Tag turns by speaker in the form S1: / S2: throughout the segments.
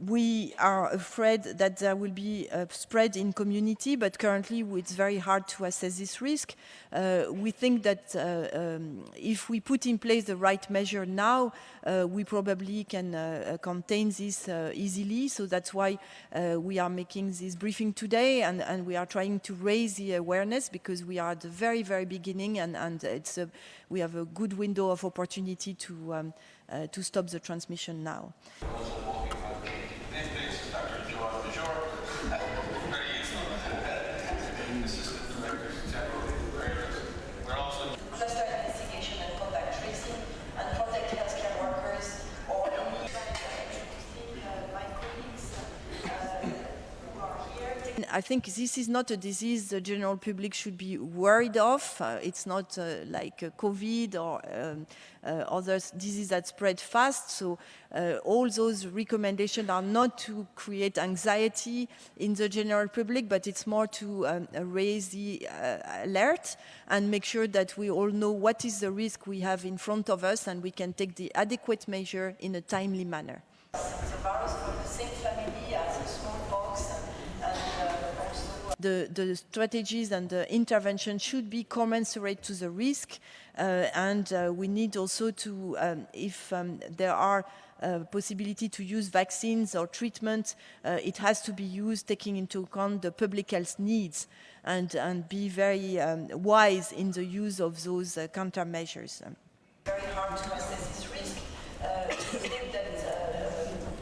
S1: we are afraid that there will be a spread in community, but currently it's very hard to assess this risk. We think that if we put in place the right measure now, we probably can contain this easily. So that's why we are making this briefing today, and we are trying to raise the awareness, because we are at the very, very beginning, and we have a good window of opportunity to stop the transmission now. I think this is not a disease the general public should be worried of. It's not like COVID or other diseases that spread fast. So all those recommendations are not to create anxiety in the general public, but it's more to raise the alert and make sure that we all know what is the risk we have in front of us, and we can take the adequate measure in a timely manner. The virus from the same family as the smallpox, the strategies and the intervention should be commensurate to the risk, and we need also to, if there are possibility to use vaccines or treatment, it has to be used taking into account the public health needs, and be very wise in the use of those countermeasures. Very hard to assess this risk. We think that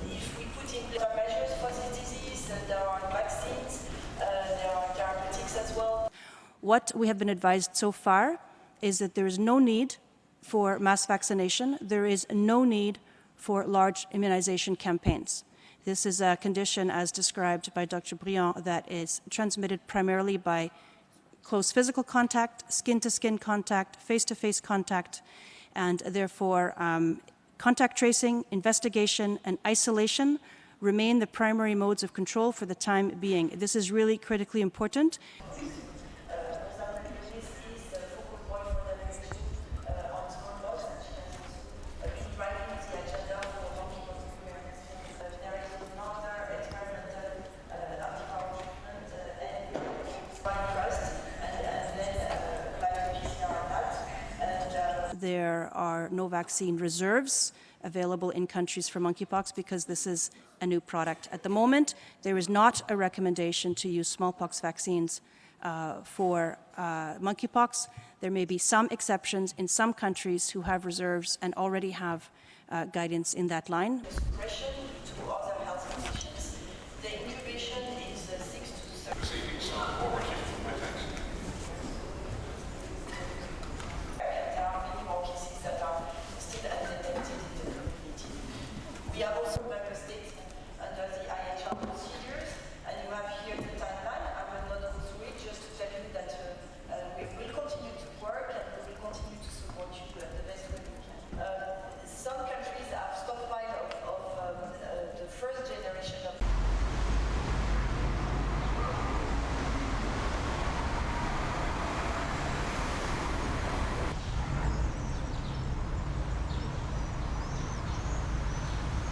S1: if we put in measures for this disease, there are vaccines, there are therapeutics as well.
S2: What we have been advised so far is that there is no need for mass vaccination. There is no need for large immunization campaigns. This is a condition, as described by Dr. Briand, that is transmitted primarily by close physical contact, skin-to-skin contact, face-to-face contact, and therefore contact tracing, investigation, and isolation remain the primary modes of control for the time being. This is really critically important. There are no vaccine reserves available in countries for monkeypox because this is a new product. At the moment, there is not a recommendation to use smallpox vaccines for monkeypox. There may be some exceptions in some countries who have reserves and already have guidance in that line.